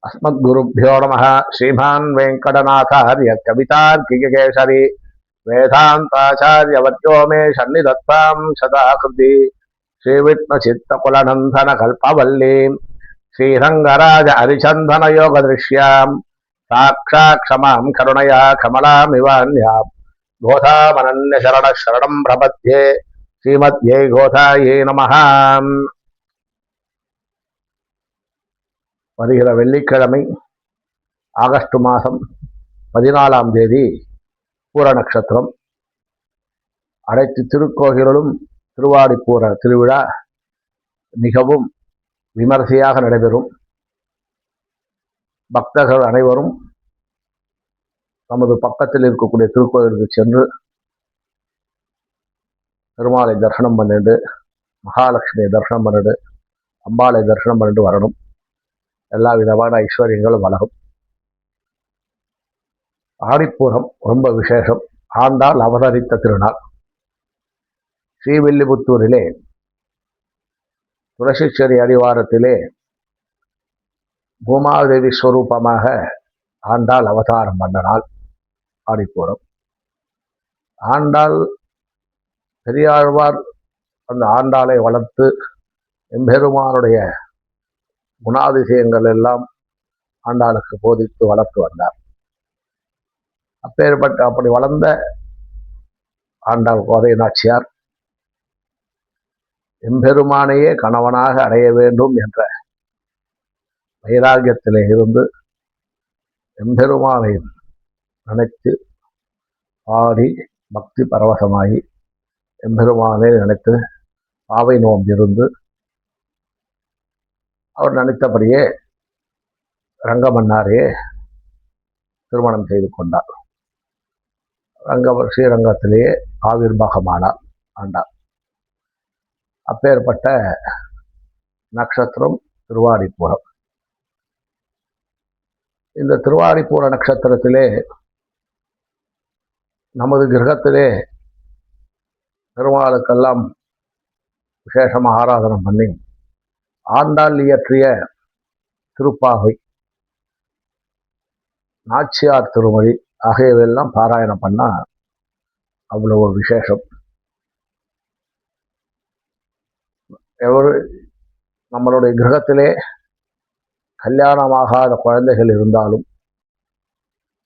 अस्मद्गुरुभ्यो नमः। श्रीमान् वेंकटनाथार्य कवितार्किकेसरी वेदांताचार्यवर्यो मे सन्निधत्तां सदा कृति। श्रीविष्णुचित्तकुलनन्दन कल्पवल्लीं श्रीरंगराज हरिचंदन योग दृश्यां साक्षात् क्षमां करुणया कमलामिवान्यां गोधामनन्य शरणं प्रपद्ये। श्रीमद्यै गोधायै नमः। வருகிற வெள்ளிக்கிழமை ஆகஸ்ட் மாதம் 14ஆம் தேதி பூர நட்சத்திரம். அனைத்து திருக்கோயிலும் திருவாடிப்பூர திருவிழா மிகவும் விமரிசையாக நடைபெறும். பக்தர்கள் அனைவரும் நமது பக்கத்தில் இருக்கக்கூடிய திருக்கோயிலுக்கு சென்று பெருமாளை தரிசனம் பண்ணிட்டு, மகாலட்சுமியை தரிசனம் பண்ணிட்டு, அம்பாளை தரிசனம் பண்ணிட்டு வரணும். எல்லா விதமான ஐஸ்வர்யங்களும் வளரும். ஆடிப்பூரம் ரொம்ப விசேஷம். ஆண்டாள் அவதரித்த திருநாள். ஸ்ரீவில்லிபுத்தூரிலே துளசிச்சேரி அடிவாரத்திலே பூமாதேவி ஸ்வரூபமாக ஆண்டாள் அவதாரம் பண்ண நாள் ஆடிப்பூரம். ஆண்டாள் பெரியாழ்வார் அந்த ஆண்டாளை வளர்த்து எம்பெருமானுடைய குணாதிசயங்கள் எல்லாம் ஆண்டாளுக்கு போதித்து வளர்த்து வந்தார். அப்படி வளர்ந்த ஆண்டாள் கோதை நாச்சியார் எம்பெருமானையே கணவனாக அடைய வேண்டும் என்ற வைராகியத்திலே இருந்து எம்பெருமானை நினைத்து பாடி பக்தி பரவசமாகி எம்பெருமானை நினைத்து பாவை நோம்பிருந்து அவர் நினைத்தபடியே ரங்கமன்னாரையே திருமணம் செய்து கொண்டார். ஸ்ரீரங்கத்திலேயே ஆவிர்வாகமானார் ஆண்டார். அப்பேற்பட்ட நட்சத்திரம் திருவாடிப்பூரம். இந்த திருவாடிப்பூர நட்சத்திரத்திலே நமது கிரகத்திலே பெருமாளுக்கெல்லாம் விசேஷமாக ஆராதனை பண்ணி ஆண்டாள் இயற்றிய திருப்பாவை, நாச்சியார் திருமொழி ஆகியவையெல்லாம் பாராயணம் பண்ணா அவ்வளவு விசேஷம். நம்மளுடைய கிரகத்திலே கல்யாணமாகாத குழந்தைகள் இருந்தாலும்,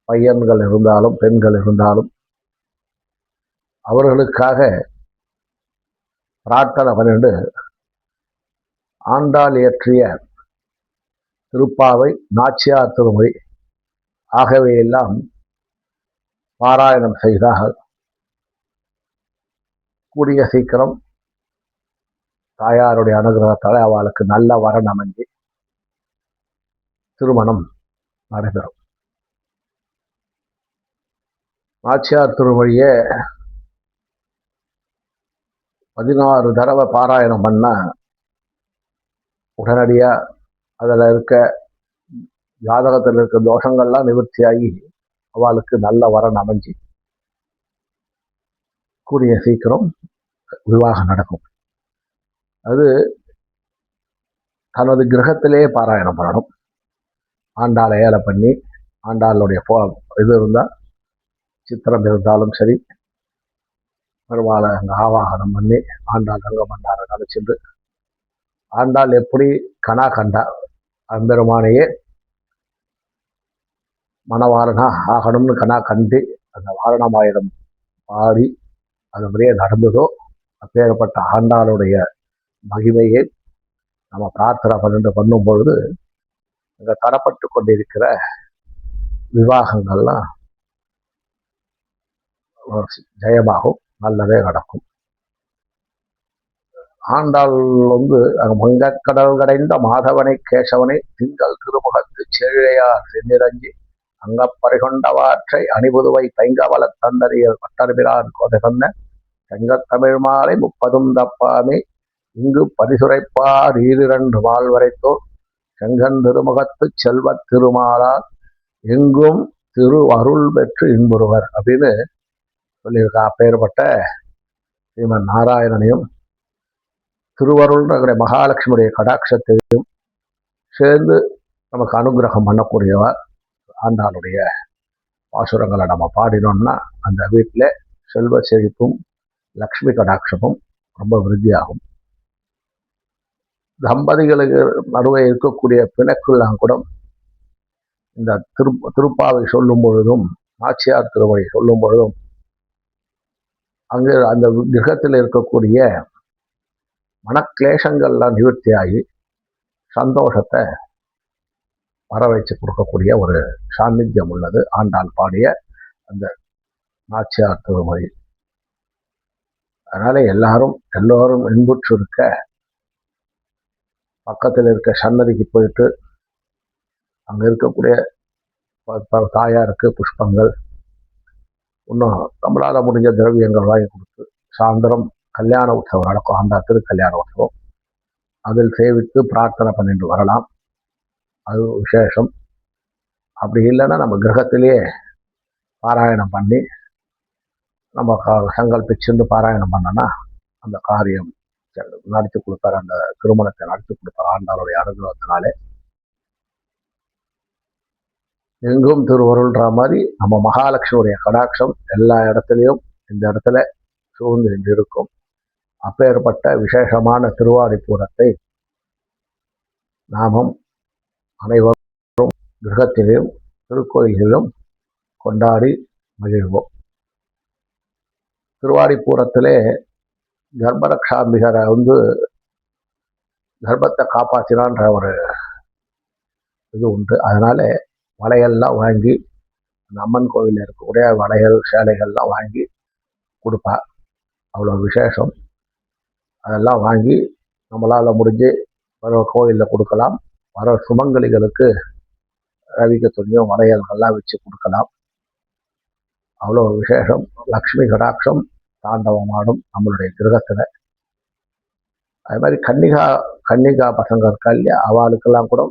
பையன்கள் இருந்தாலும், பெண்கள் இருந்தாலும் அவர்களுக்காக பிரார்த்தனை பண்ணிட்டு ஆண்டாள் இயற்றிய திருப்பாவை, நாச்சியார் திருமொழி ஆகவையெல்லாம் பாராயணம் செய்தால் கூடிய சீக்கிரம் தாயாருடைய அனுகிரகத்தால் அவளுக்கு நல்ல வரன் அமைஞ்சு திருமணம் நடைபெறும். நாச்சியார் திருமொழியை 16 தடவை பாராயணம் பண்ண உடனடியாக அதில் இருக்க ஜாதகத்தில் இருக்க தோஷங்கள்லாம் நிவர்த்தியாகி அவளுக்கு நல்ல வரன் அமைஞ்சு கூடிய சீக்கிரம் விவாகம் நடக்கும். அது தனது கிரகத்திலே பாராயணம் பண்ணணும். ஆண்டாளை ஏலை பண்ணி ஆண்டாளுடைய இது இருந்தால், சித்திரம் இருந்தாலும் சரி, பெருமாளை அங்கே ஆவாகனம் பண்ணி ஆண்டாள் ரங்கமன்னாரை நினைச்சிட்டு ஆண்டாள் எப்படி கனா கண்டா அம்பெருமானையே மனவாரணா ஆகணும்னு கனா கண்டு அந்த வாரணமாயிரம் பாடி அது மாதிரியே நடந்ததோ அப்பேற்பட்ட ஆண்டாளுடைய மகிமையை நம்ம பிரார்த்தனை பண்ணும் பொழுது அங்கே தரப்பட்டு கொண்டிருக்கிற விவாகங்கள்லாம் ஜெயமாகும், நல்லதே நடக்கும். ஆண்டாள் மங்கக்கடல் கடைந்த மாதவனை கேசவனை திங்கள் திருமுகத்து செழியார் சென்னிரஞ்சி அங்கப்பறிகொண்டவாற்றை அணிபுதுவை பைங்கவல தந்தறியல் பட்டர்பிரான் கோதை சொன்ன செங்கத்தமிழ் மாலை 30 தப்பாமே இங்கு பரிசுரைப்பார் 2 மால் வரைத்தோர் செங்கன் திருமுகத்து செல்வ திருமாலால் எங்கும் திரு அருள் பெற்று இன்புறுவர் அப்படின்னு சொல்லியிருக்கா. அப்பேற்பட்ட ஸ்ரீமன் நாராயணனையும் திருவருள் மகாலட்சுமியுடைய கடாட்சத்தையும் சேர்ந்து நமக்கு அனுகிரகம் பண்ணக்கூடியவர். ஆண்டாளுடைய பாசுரங்களை நம்ம பாடினோம்னா அந்த வீட்டில் செல்வ செழிப்பும் லக்ஷ்மி கடாட்சமும் ரொம்ப விருத்தியாகும். தம்பதிகளுக்கு நடுவே இருக்கக்கூடிய பிணக்குலாம் கூட இந்த திருப்பாவை சொல்லும் பொழுதும் நாச்சியார் திருவடி சொல்லும் பொழுதும் அங்கு அந்த கிரகத்தில் இருக்கக்கூடிய மனக்லேசங்கள்லாம் நிவர்த்தியாகி சந்தோஷத்தை வர வச்சு கொடுக்கக்கூடிய ஒரு சாநித்தியம் உள்ளது ஆண்டாள் பாடிய அந்த நாச்சியார் திருமொழி. அதனால எல்லோரும் இன்புற்று இருக்க பக்கத்தில் இருக்க சன்னதிக்கு போயிட்டு அங்க இருக்கக்கூடிய தாயாருக்கு புஷ்பங்கள் இன்னும் நம்மளால முடிஞ்ச திரவியங்கள் வாங்கி கொடுத்து சாயந்தரம் கல்யாண உற்சவம் நடக்கும். ஆண்டா திருக்கல்யாண உற்சவம் அதில் சேவித்து பிரார்த்தனை பண்ணிட்டு வரலாம். அது விசேஷம். அப்படி இல்லைன்னா நம்ம கிரகத்திலேயே பாராயணம் பண்ணி நம்ம சங்கல்பிச்சுண்டு பாராயணம் பண்ணனா அந்த காரியம் நடத்தி கொடுப்பார். அந்த திருமணத்தை நடத்தி கொடுப்பார் ஆண்டாளுடைய அனுகிரகத்தினாலே. எங்கும் திருவருள்ன்ற மாதிரி நம்ம மகாலட்சுமியுடைய கடாட்சம் எல்லா இடத்துலையும் இந்த இடத்துல சூழ்ந்து இருக்கும். அப்பேற்பட்ட விசேஷமான திருவாடிப்பூரத்தை நாமும் அனைவரும் கிரகத்திலும் திருக்கோயில்களிலும் கொண்டாடி மகிழ்வோம். திருவாடிப்பூரத்திலே கர்ப்பரக்ஷாம்பிகரை கர்ப்பத்தை காப்பாற்றினான்ற ஒரு இது உண்டு. அதனால வளையல்லாம் வாங்கி அந்த அம்மன் கோவிலில் இருக்கக்கூடிய வளையல் சேலைகள்லாம் வாங்கி கொடுப்பா. அவ்வளோ விசேஷம். அதெல்லாம் வாங்கி நம்மளால் முடிஞ்சு வர கோவிலில் கொடுக்கலாம். வர சுமங்கலிகளுக்கு ரவிக்க துணியும் வளையல்கள்லாம் வச்சு கொடுக்கலாம். அவ்வளோ விசேஷம். லக்ஷ்மி கடாட்சம் தாண்டவமாடும் நம்மளுடைய கிரகத்தில். அது மாதிரி கன்னிகா பசங்க இருக்கா இல்லையா, அவளுக்கெல்லாம் கூட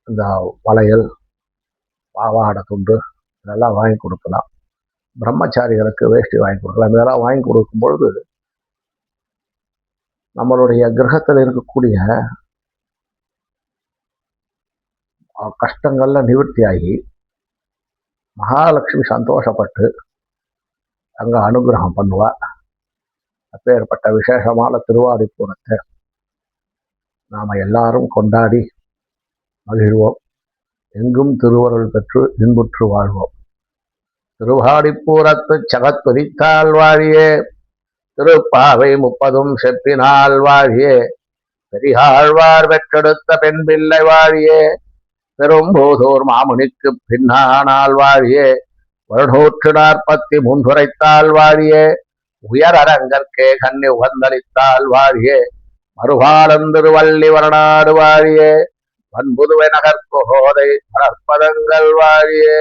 இந்த வளையல் பாவாடை துண்டு இதெல்லாம் வாங்கி கொடுக்கலாம். பிரம்மச்சாரிகளுக்கு வேஷ்டி வாங்கி கொடுக்கலாம். இதெல்லாம் வாங்கி கொடுக்கும் பொழுது நம்மளுடைய கிரகத்தில் இருக்கக்கூடிய கஷ்டங்கள்ல நிவர்த்தியாகி மகாலட்சுமி சந்தோஷப்பட்டு அங்க அனுகிரகம் பண்ணுவா. அப்பேற்பட்ட விசேஷமான திருவாடிப்பூரத்தை நாம எல்லாரும் கொண்டாடி மகிழ்வோம். எங்கும் திருவருள் பெற்று இன்புற்று வாழ்வோம். திருவாடிப்பூரத்து சகத்வதித்தால் வாழியே, திருப்பாவை 30 செப்பினால் வாழியே, பெரியாழ்வார் பெற்றெடுத்த பெண் பிள்ளை வாழியே, பெரும்போதோர் மாமுனிக்கு பின்னானால் வாழியே, 143 உரைத்தால் வாழியே, உயர் அரங்கற்கே கண்ணி உகந்தளித்தால் வாழியே, மறுபாலந்திருவள்ளி வரநாடு வாழியே, வன்புதுவை நகர்கோதை மலர்ப்பதங்கள் வாழியே.